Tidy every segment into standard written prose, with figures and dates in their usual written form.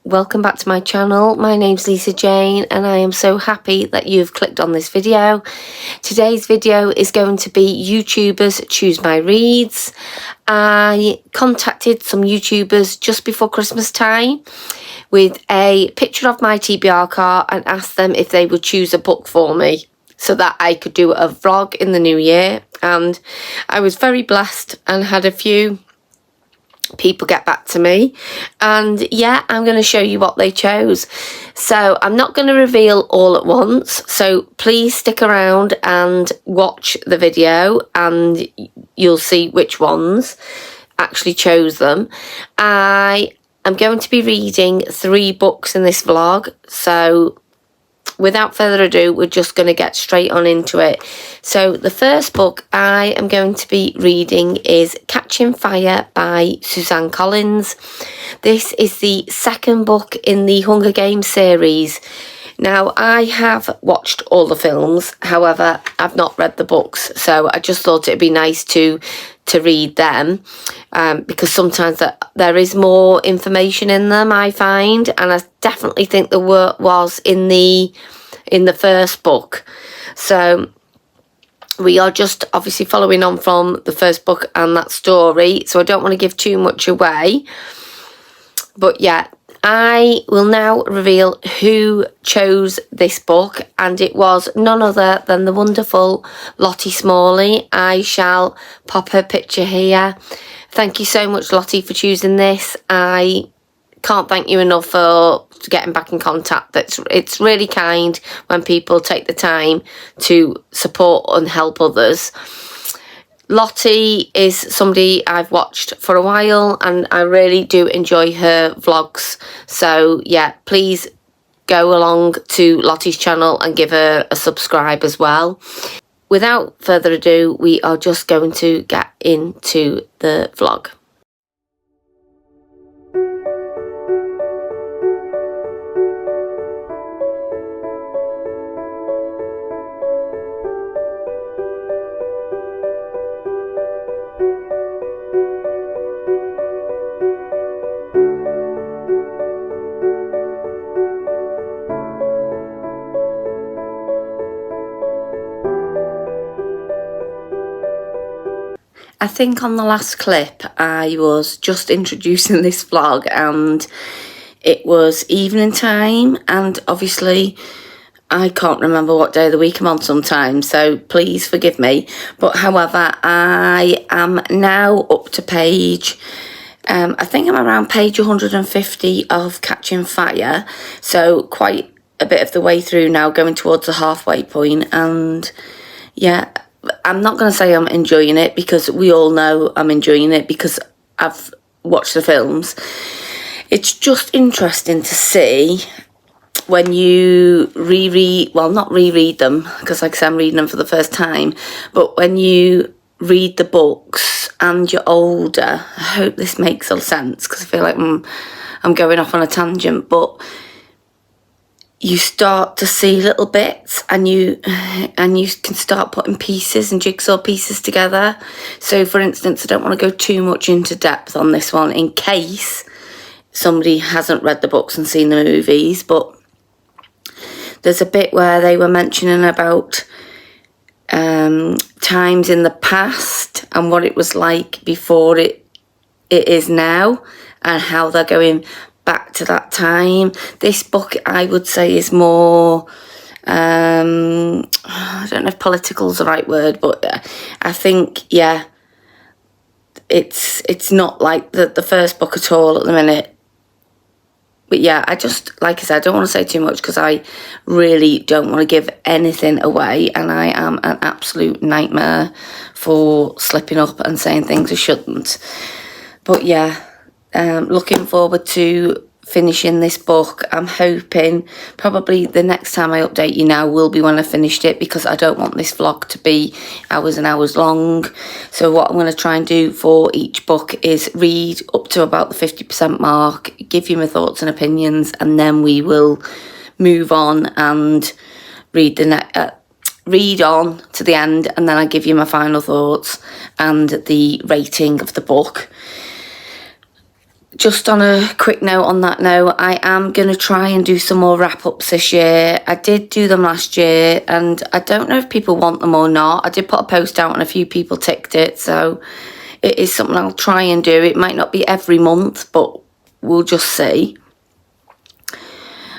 welcome back to my channel. My name's Lisa Jane and I am so happy that you've clicked on this video. Today's video is going to be YouTubers Choose My Reads. I contacted some YouTubers just before Christmas time with a picture of my TBR card and asked them if they would choose a book for me so that I could do a vlog in the new year, and I was very blessed and had a few people get back to me, and yeah, I'm going to show you what they chose. So I'm not going to reveal all at once, so please stick around and watch the video and you'll see which ones actually chose them. I am going to be reading 3 books in this vlog, so without further ado, we're just going to get straight on into it. So the first book I am going to be reading is Catching Fire by Suzanne Collins. This is the second book in the Hunger Games series. Now, I have watched all the films, however, I've not read the books, so I just thought it'd be nice to read them, because sometimes there is more information in them, I find, and I definitely think there was in the first book. So we are just obviously following on from the first book and that story, so I don't want to give too much away. But yeah, I will now reveal who chose this book, and it was none other than the wonderful Lottie Smalley. I shall pop her picture here. Thank you so much, Lottie, for choosing this. I can't thank you enough for getting back in contact. It's really kind when people take the time to support and help others. Lottie is somebody I've watched for a while and I really do enjoy her vlogs. So yeah, please go along to Lottie's channel and give her a subscribe as well. Without further ado, we are just going to get into the vlog. I think on the last clip I was just introducing this vlog and it was evening time, and obviously I can't remember what day of the week I'm on sometimes, so please forgive me. But however, I am now up to page, I think I'm around page 150 of Catching Fire, so quite a bit of the way through now, going towards the halfway point. And yeah, I'm not going to say I'm enjoying it, because we all know I'm enjoying it because I've watched the films. It's just interesting to see when you not reread them, because like I said, I'm reading them for the first time, but when you read the books and you're older, I hope this makes all sense, because I feel like I'm going off on a tangent, but you start to see little bits and you can start putting pieces and jigsaw pieces together. So for instance, I don't want to go too much into depth on this one in case somebody hasn't read the books and seen the movies, but there's a bit where they were mentioning about times in the past and what it was like before it is now, and how they're going back to that time. This book, I would say, is more, I don't know if political is the right word, but I think, yeah, it's not like the first book at all at the minute. But yeah, I just, like I said, I don't want to say too much because I really don't want to give anything away, and I am an absolute nightmare for slipping up and saying things I shouldn't. But yeah, looking forward to finishing this book. I'm hoping probably the next time I update you now will be when I finished it, because I don't want this vlog to be hours and hours long. So what I'm going to try and do for each book is read up to about the 50% mark, give you my thoughts and opinions, and then we will move on and read on to the end, and then I give you my final thoughts and the rating of the book. just on a quick note on that note, I am going to try and do some more wrap-ups this year. I did do them last year, and I don't know if people want them or not. I did put a post out and a few people ticked it, so it is something I'll try and do. It might not be every month, but we'll just see.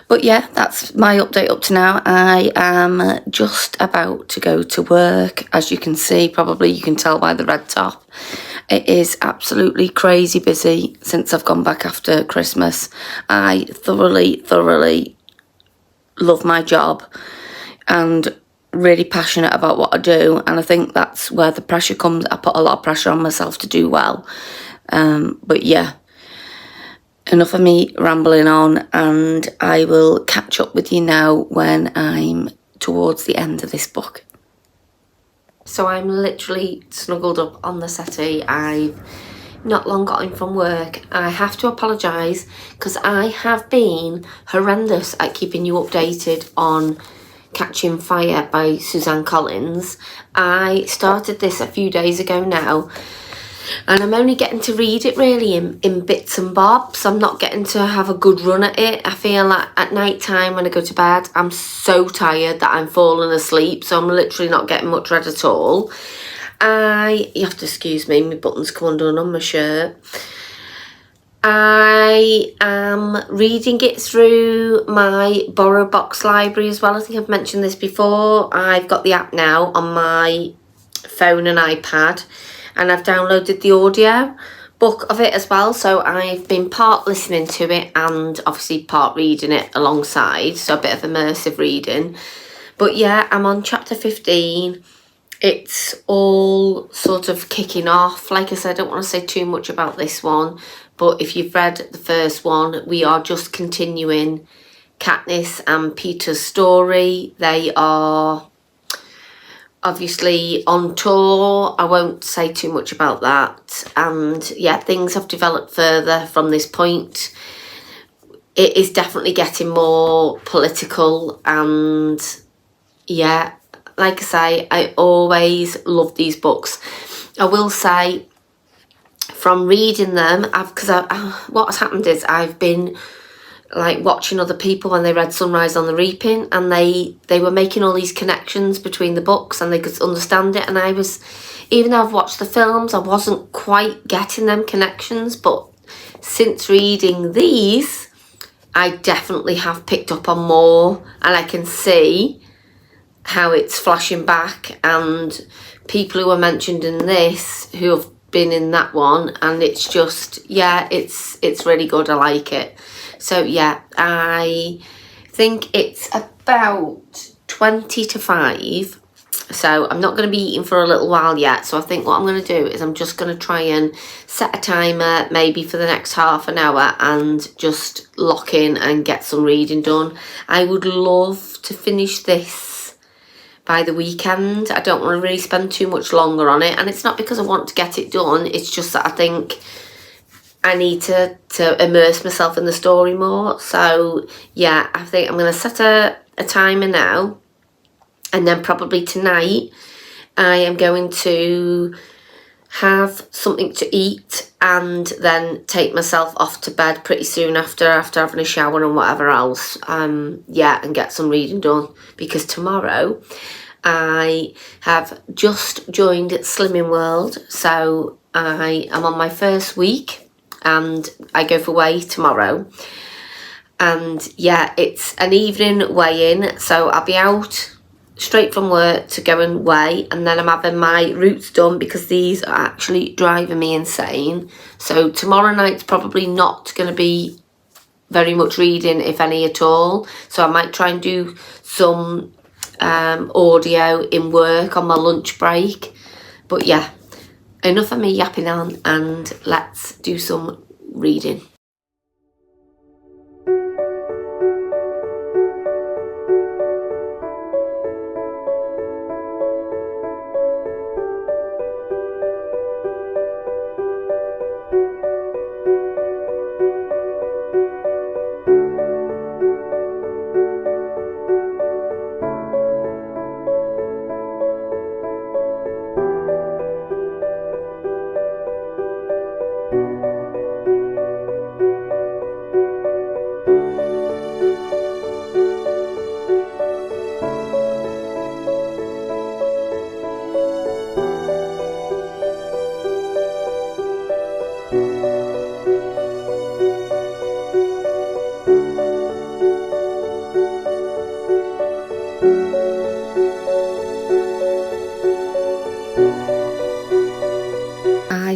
But yeah, that's my update up to now. I am just about to go to work. As you can see, probably you can tell by the red top. It is absolutely crazy busy since I've gone back after Christmas. I thoroughly love my job and really passionate about what I do. And I think that's where the pressure comes. I put a lot of pressure on myself to do well. But yeah. Enough of me rambling on, and I will catch up with you now when I'm towards the end of this book. So I'm literally snuggled up on the settee. I've not long got in from work. I have to apologise because I have been horrendous at keeping you updated on Catching Fire by Suzanne Collins. I started this a few days ago now, and I'm only getting to read it really in bits and bobs. I'm not getting to have a good run at it. I feel like at night time when I go to bed, I'm so tired that I'm falling asleep. So I'm literally not getting much read at all. You have to excuse me, my buttons come undone on my shirt. I am reading it through my Borrow Box library as well. I think I've mentioned this before. I've got the app now on my phone and iPad, and I've downloaded the audio book of it as well. So I've been part listening to it and obviously part reading it alongside. So a bit of immersive reading. But yeah, I'm on chapter 15. It's all sort of kicking off. Like I said, I don't want to say too much about this one. But if you've read the first one, we are just continuing Katniss and Peter's story. They are obviously on tour. I won't say too much about that. And yeah, things have developed further from this point. It is definitely getting more political, and yeah, like I say, I always love these books. I will say from reading them, what has happened is I've been like watching other people when they read Sunrise on the Reaping, and they were making all these connections between the books and they could understand it, and I was, even though I've watched the films, I wasn't quite getting them connections. But since reading these, I definitely have picked up on more, and I can see how it's flashing back, and people who are mentioned in this who have been in that one, and it's just, yeah, it's really good. I like it. So yeah, I think it's about 20 to 5. So I'm not going to be eating for a little while yet. So I think what I'm going to do is I'm just going to try and set a timer maybe for the next half an hour and just lock in and get some reading done. I would love to finish this by the weekend. I don't want to really spend too much longer on it. And it's not because I want to get it done. It's just that I think I need to immerse myself in the story more. So yeah, I think I'm going to set a timer now, and then probably tonight I am going to have something to eat and then take myself off to bed pretty soon after having a shower and whatever else. Yeah, and get some reading done, because tomorrow I have just joined Slimming World. So I am on my first week, and I go for weigh tomorrow. And yeah, it's an evening weigh-in, so I'll be out straight from work to go and weigh, and then I'm having my roots done because these are actually driving me insane. So tomorrow night's probably not going to be very much reading, if any at all. So I might try and do some audio in work on my lunch break. But yeah, enough of me yapping on, and let's do some reading.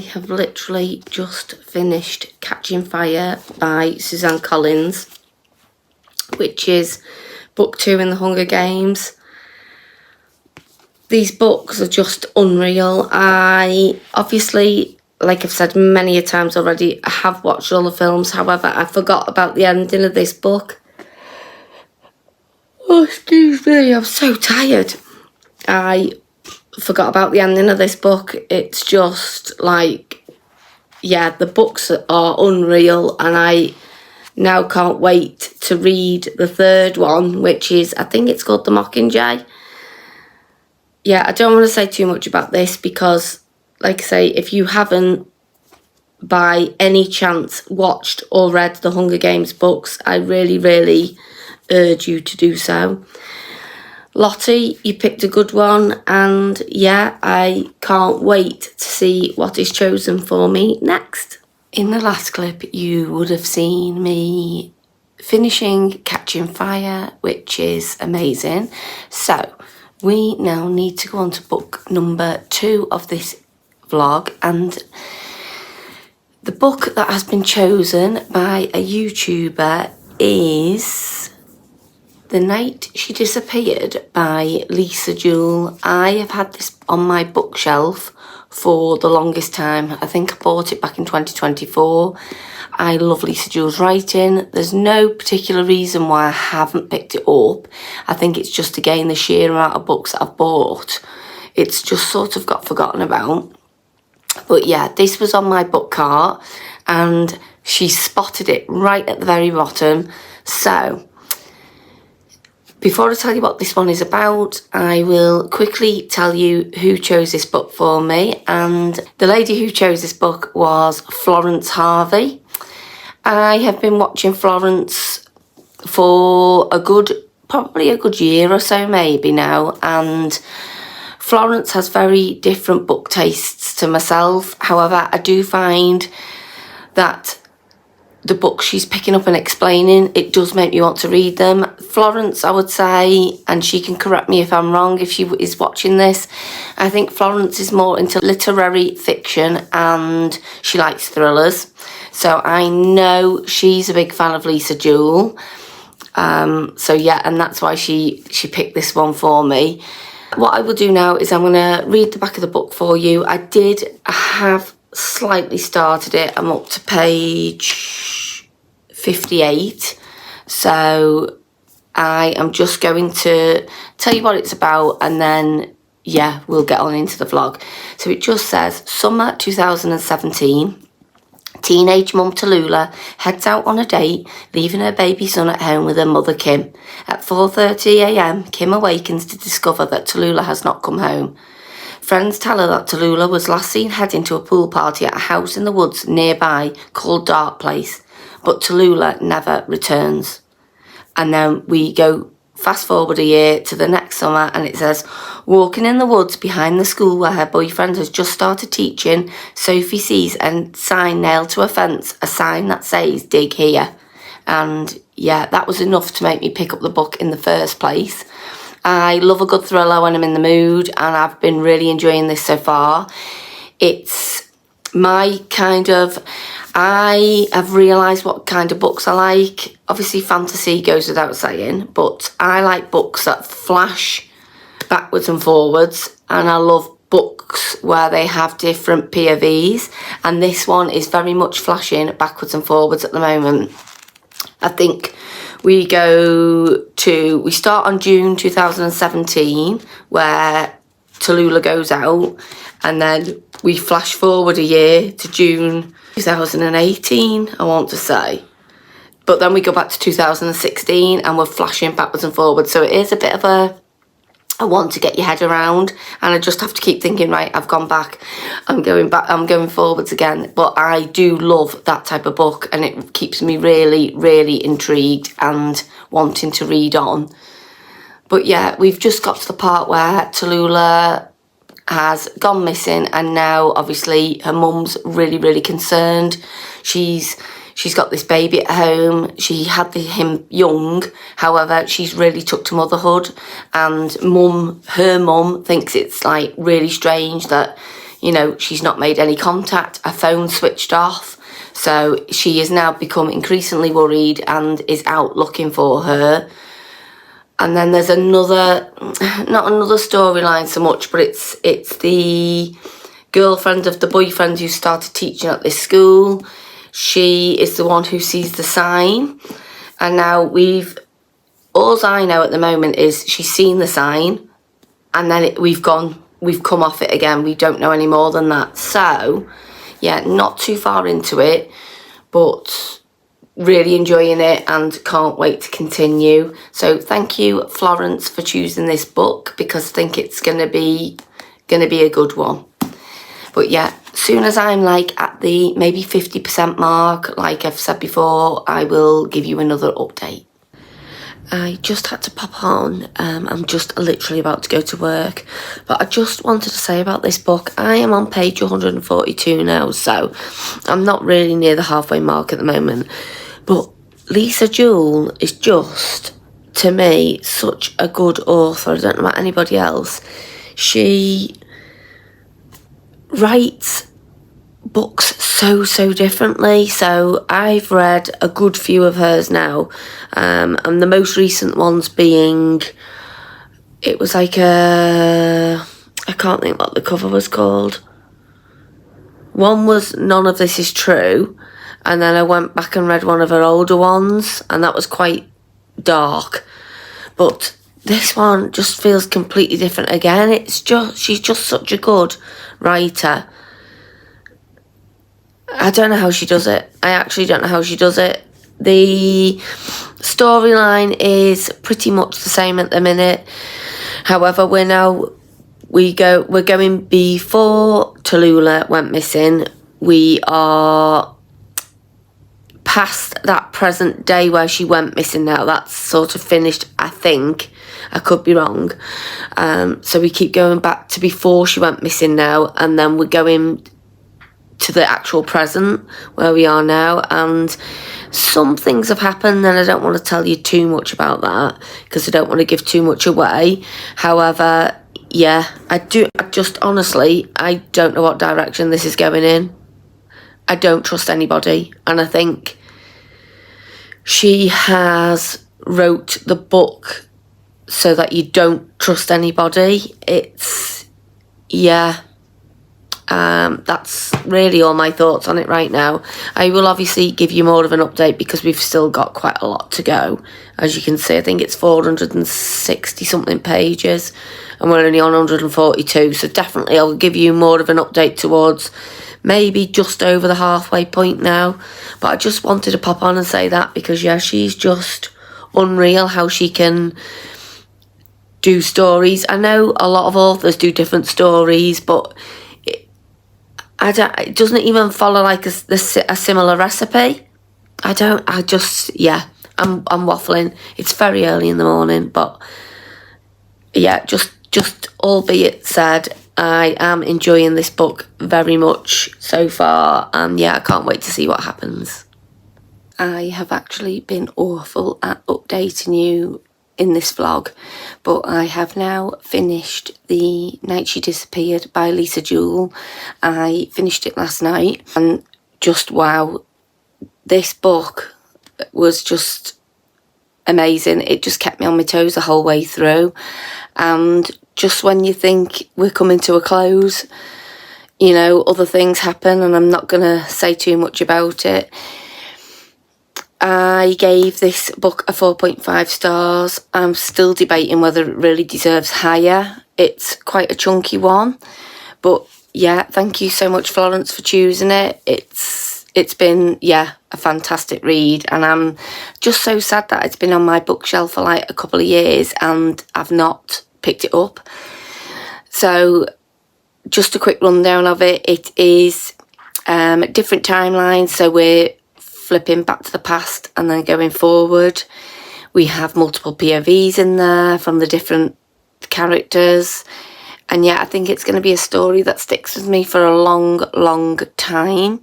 have literally just finished Catching Fire by Suzanne Collins, which is book 2 in the Hunger Games. These books are just unreal. I obviously, like I've said many a times already, I have watched all the films. However, I forgot about the ending of this book. Oh, excuse me, I'm so tired. I forgot about the ending of this book. It's just like, yeah, the books are unreal, and I now can't wait to read the third one, which is, I think it's called The Mockingjay. Yeah, I don't want to say too much about this because, like I say, if you haven't by any chance watched or read the Hunger Games books, I really, really urge you to do so. Lottie, you picked a good one, and yeah, I can't wait to see what is chosen for me next. In the last clip, you would have seen me finishing Catching Fire, which is amazing. So, we now need to go on to book number 2 of this vlog, and the book that has been chosen by a YouTuber is The Night She Disappeared by Lisa Jewell. I have had this on my bookshelf for the longest time. I think I bought it back in 2024. I love Lisa Jewell's writing. There's no particular reason why I haven't picked it up. I think it's just, again, the sheer amount of books that I've bought. It's just sort of got forgotten about. But yeah, this was on my book cart, and she spotted it right at the very bottom. So, before I tell you what this one is about, I will quickly tell you who chose this book for me. And the lady who chose this book was Florence Harvey. I have been watching Florence for probably a good year or so maybe now, and Florence has very different book tastes to myself. However, I do find that the books she's picking up and explaining, it does make me want to read them. Florence, I would say, and she can correct me if I'm wrong if she is watching this, I think Florence is more into literary fiction and she likes thrillers. So I know she's a big fan of Lisa Jewell. So yeah, and that's why she picked this one for me. What I will do now is I'm going to read the back of the book for you. I have slightly started it. I'm up to page 58. So I am just going to tell you what it's about, and then, yeah, we'll get on into the vlog. So it just says, summer 2017. Teenage mum Tallulah heads out on a date, leaving her baby son at home with her mother Kim. At 4:30 a.m, Kim awakens to discover that Tallulah has not come home. Friends tell her that Tallulah was last seen heading to a pool party at a house in the woods nearby called Dark Place, but Tallulah never returns. And then we go fast forward a year to the next summer, and it says, walking in the woods behind the school where her boyfriend has just started teaching, Sophie sees a sign nailed to a fence, a sign that says, dig here. And yeah, that was enough to make me pick up the book in the first place. I love a good thriller when I'm in the mood, and I've been really enjoying this so far. It's my kind of... I have realised what kind of books I like. Obviously, fantasy goes without saying, but I like books that flash backwards and forwards, and I love books where they have different POVs, and this one is very much flashing backwards and forwards at the moment. I think we start on June 2017, where Tallulah goes out, and then we flash forward a year to June 2018, I want to say. But then we go back to 2016 and we're flashing backwards and forwards. So it is a bit of a one to get your head around. And I just have to keep thinking, right, I've gone back, I'm going forwards again. But I do love that type of book, and it keeps me really, really intrigued and wanting to read on. But yeah, we've just got to the part where Tallulah has gone missing, and now obviously her mum's really, really concerned. She's got this baby at home. She had him young, however she's really took to motherhood, and her mum thinks it's like really strange that, you know, she's not made any contact, her phone switched off. So she has now become increasingly worried and is out looking for her. And then there's another, not another storyline so much, but it's the girlfriend of the boyfriend who started teaching at this school. She is the one who sees the sign. And now all I know at the moment is she's seen the sign, and then we've come off it again. We don't know any more than that. So, yeah, not too far into it, but really enjoying it and can't wait to continue. So thank you, Florence, for choosing this book, because I think it's gonna be a good one. But yeah, soon as I'm like at the maybe 50% mark, like I've said before, I will give you another update. I just had to pop on. I'm just literally about to go to work, but I just wanted to say about this book, I am on page 142 now, so I'm not really near the halfway mark at the moment. But Lisa Jewell is just, to me, such a good author. I don't know about anybody else. She writes books so differently. So I've read a good few of hers now, and the most recent ones being, it was like I can't think what the cover was called. One was None of This Is True, and then I went back and read one of her older ones, and that was quite dark. But this one just feels completely different again. She's just such a good writer. I don't know how she does it. I actually don't know how she does it. The storyline is pretty much the same at the minute. However, we're going before Tallulah went missing. We are past that present day where she went missing now. That's sort of finished, I think. I could be wrong. So we keep going back to before she went missing now, and then we're going to the actual present where we are now, and some things have happened, and I don't want to tell you too much about that because I don't want to give too much away. However, yeah, I don't know what direction this is going in. I don't trust anybody, and I think she has wrote the book so that you don't trust anybody. That's really all my thoughts on it right now. I will obviously give you more of an update because we've still got quite a lot to go. As you can see, I think it's 460 something pages and we're only on 142, so definitely I'll give you more of an update towards maybe just over the halfway point now. But I just wanted to pop on and say that because, yeah, she's just unreal how she can do stories. I know a lot of authors do different stories, but it doesn't even follow like a similar recipe. I'm waffling. It's very early in the morning, but yeah, just albeit said, I am enjoying this book very much so far, and yeah, I can't wait to see what happens. I have actually been awful at updating you in this vlog, but I have now finished The Night She Disappeared by Lisa Jewell. I finished it last night, and just wow, this book was just amazing. It just kept me on my toes the whole way through, and just when you think we're coming to a close, you know, other things happen, and I'm not gonna say too much about it. I gave this book a 4.5 stars. I'm still debating whether it really deserves higher. It's quite a chunky one. But yeah, thank you so much, Florence, for choosing it. It's been, yeah, a fantastic read. And I'm just so sad that it's been on my bookshelf for like a couple of years and I've not picked it up. So just a quick rundown of it. It is different timelines. So we're flipping back to the past and then going forward. We have multiple POVs in there from the different characters, and yeah, I think it's going to be a story that sticks with me for a long time.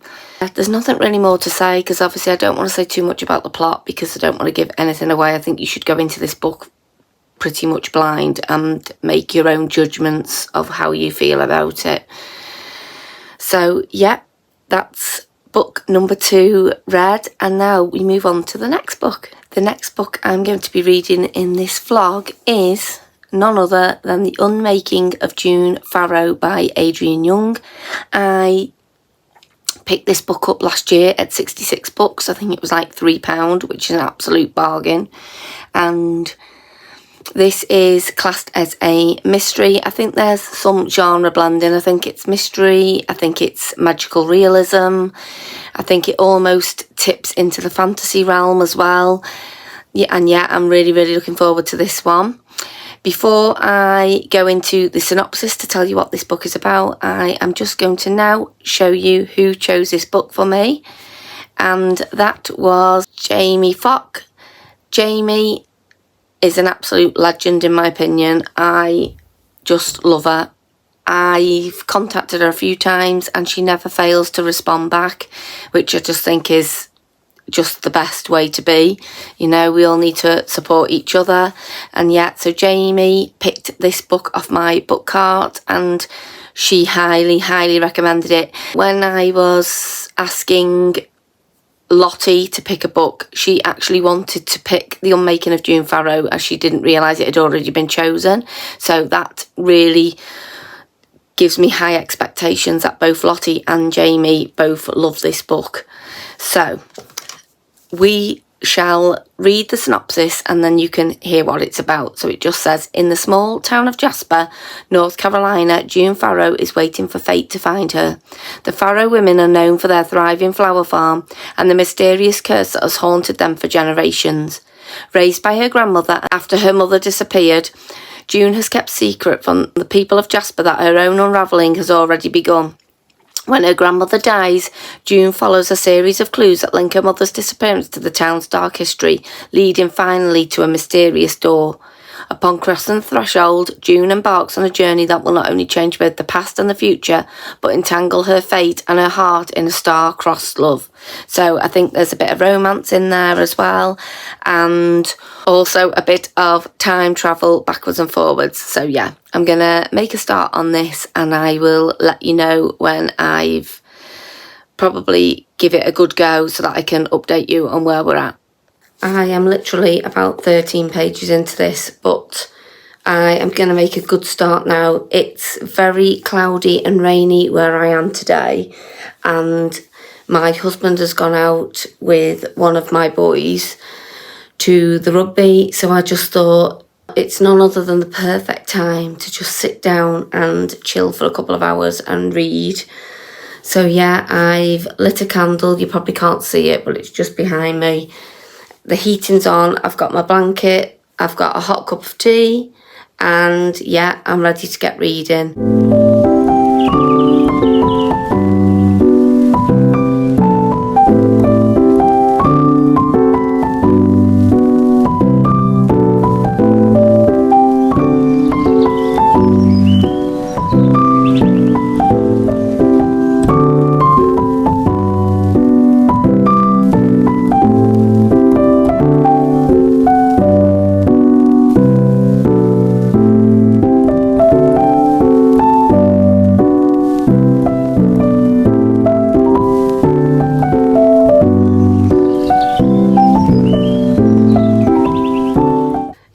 There's nothing really more to say because obviously I don't want to say too much about the plot because I don't want to give anything away. I think you should go into this book pretty much blind and make your own judgments of how you feel about it. So yeah, that's book number 2 read, and now we move on to the next book. The next book I'm going to be reading in this vlog is none other than The Unmaking of June Farrow by Adrienne Young. I picked this book up last year at 66 Books. I think it was like £3, which is an absolute bargain. And this is classed as a mystery. I think there's some genre blending. I think it's mystery. I think it's magical realism. I think it almost tips into the fantasy realm as well. Yeah, and yeah, I'm really, really looking forward to this one. Before I go into the synopsis to tell you what this book is about, I am just going to now show you who chose this book for me. And that was Jamie Fock. Jamie is an absolute legend in my opinion. I just love her. I've contacted her a few times and she never fails to respond back, which I just think is just the best way to be. You know, we all need to support each other. And yeah, so Jamie picked this book off my book cart and she highly, highly recommended it. When I was asking Lottie to pick a book, she actually wanted to pick The Unmaking of June Farrow as she didn't realise it had already been chosen. So that really gives me high expectations that both Lottie and Jamie both love this book. So we shall read the synopsis and then you can hear what it's about. So it just says, in the small town of Jasper, North Carolina, June Farrow is waiting for fate to find her. The Farrow women are known for their thriving flower farm and the mysterious curse that has haunted them for generations. Raised by her grandmother after her mother disappeared, June has kept secret from the people of Jasper that her own unravelling has already begun. When her grandmother dies, June follows a series of clues that link her mother's disappearance to the town's dark history, leading finally to a mysterious door. Upon crossing the threshold, June embarks on a journey that will not only change both the past and the future, but entangle her fate and her heart in a star-crossed love. So I think there's a bit of romance in there as well, and also a bit of time travel backwards and forwards. So yeah, I'm going to make a start on this and I will let you know when I've probably give it a good go so that I can update you on where we're at. I am literally about 13 pages into this, but I am going to make a good start now. It's very cloudy and rainy where I am today, and my husband has gone out with one of my boys to the rugby, so I just thought it's none other than the perfect time to just sit down and chill for a couple of hours and read. So yeah, I've lit a candle. You probably can't see it, but it's just behind me. The heating's on, I've got my blanket, I've got a hot cup of tea, and yeah, I'm ready to get reading.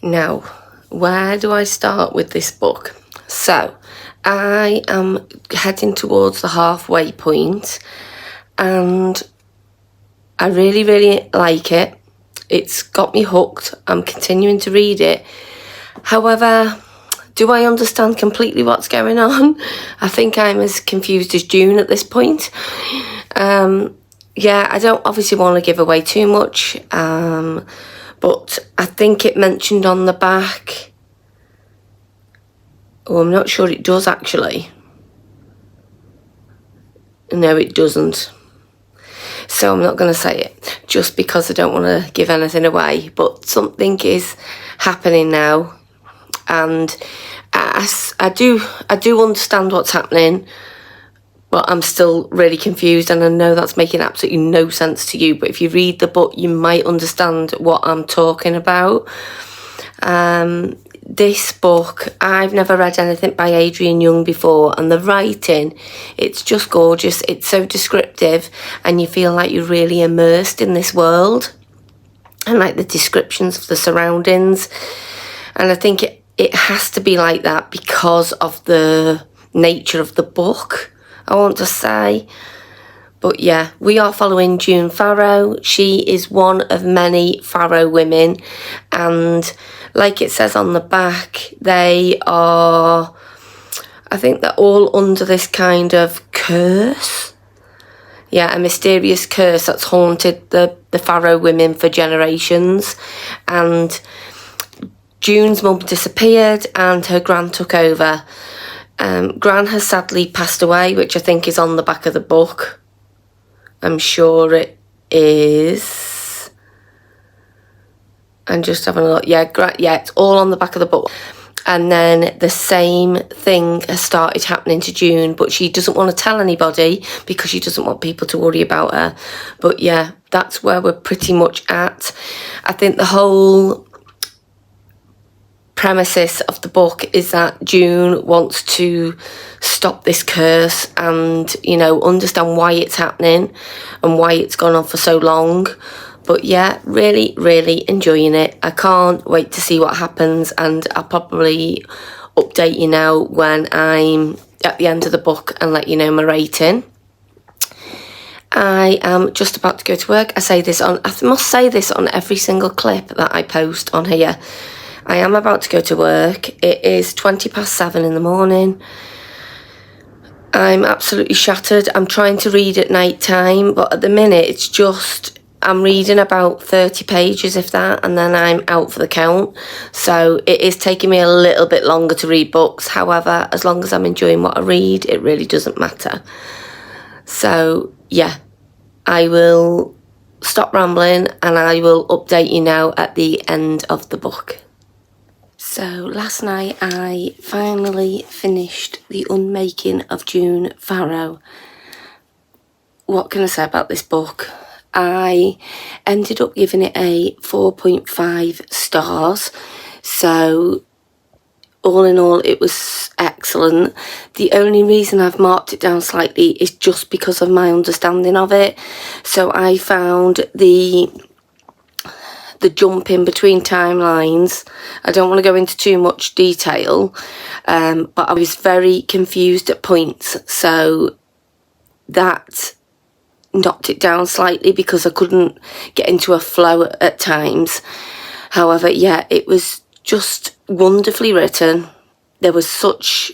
Now, where do I start with this book? So, I am heading towards the halfway point and I really, really like it. It's got me hooked. I'm continuing to read it. However, do I understand completely what's going on? I think I'm as confused as June at this point. Yeah, I don't obviously want to give away too much. But I think it mentioned on the back, oh, I'm not sure it does actually. No, it doesn't. So I'm not going to say it, just because I don't want to give anything away. But something is happening now, and I do understand what's happening, but I'm still really confused, and I know that's making absolutely no sense to you, but if you read the book, you might understand what I'm talking about. this book, I've never read anything by Adrienne Young before, and the writing, it's just gorgeous. It's so descriptive, and you feel like you're really immersed in this world, and like the descriptions of the surroundings. And I think it has to be like that because of the nature of the book, I want to say. But yeah, we are following June Farrow. She is one of many Farrow women, and like it says on the back, they are, I think they're all under this kind of curse. Yeah, a mysterious curse that's haunted the Farrow women for generations. And June's mum disappeared and her gran took over. Gran has sadly passed away, which I think is on the back of the book. I'm sure it is. I'm just having a look. Yeah, it's all on the back of the book. And then the same thing has started happening to June, but she doesn't want to tell anybody because she doesn't want people to worry about her. But yeah, that's where we're pretty much at. I think the whole premises of the book is that June wants to stop this curse and, you know, understand why it's happening and why it's gone on for so long. But yeah, really, really enjoying it. I can't wait to see what happens, and I'll probably update you now when I'm at the end of the book and let you know my rating. I am just about to go to work. I must say this on every single clip that I post on here. I am about to go to work. It is 7:20 in the morning. I'm absolutely shattered. I'm trying to read at night time, but at the minute it's just, I'm reading about 30 pages, if that, and then I'm out for the count. So it is taking me a little bit longer to read books. However, as long as I'm enjoying what I read, it really doesn't matter. So yeah, I will stop rambling and I will update you now at the end of the book. So last night I finally finished The Unmaking of June Farrow. What can I say about this book? I ended up giving it a 4.5 stars. So all in all, it was excellent. The only reason I've marked it down slightly is just because of my understanding of it. So I found the jump in between timelines. I don't want to go into too much detail, but I was very confused at points. So that knocked it down slightly because I couldn't get into a flow at times. However, yeah, it was just wonderfully written. There was such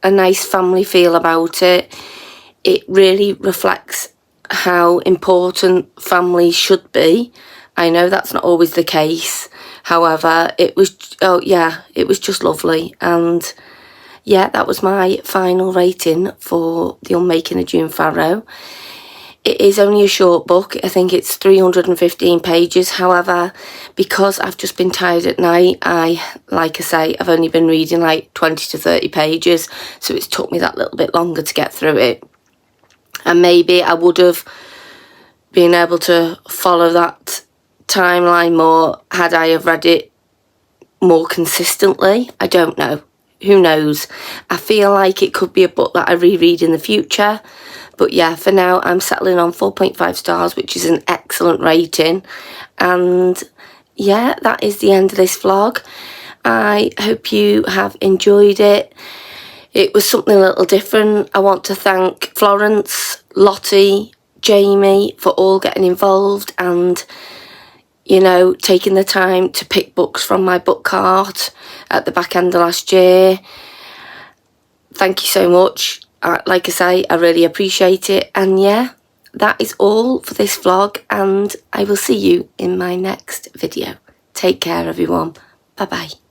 a nice family feel about it. It really reflects how important family should be. I know that's not always the case. However, it was just lovely. And yeah, that was my final rating for The Unmaking of June Farrow. It is only a short book. I think it's 315 pages. However, because I've just been tired at night, like I say, I've only been reading like 20 to 30 pages. So it's took me that little bit longer to get through it. And maybe I would have been able to follow that timeline more had I have read it more consistently. I don't know. Who knows? I feel like it could be a book that I reread in the future. But yeah, for now, I'm settling on 4.5 stars, which is an excellent rating. And yeah, that is the end of this vlog. I hope you have enjoyed it. It was something a little different. I want to thank Florence, Lottie, Jamie for all getting involved and, you know, taking the time to pick books from my book cart at the back end of last year. Thank you so much. Like I say, I really appreciate it. And yeah, that is all for this vlog, and I will see you in my next video. Take care, everyone. Bye-bye.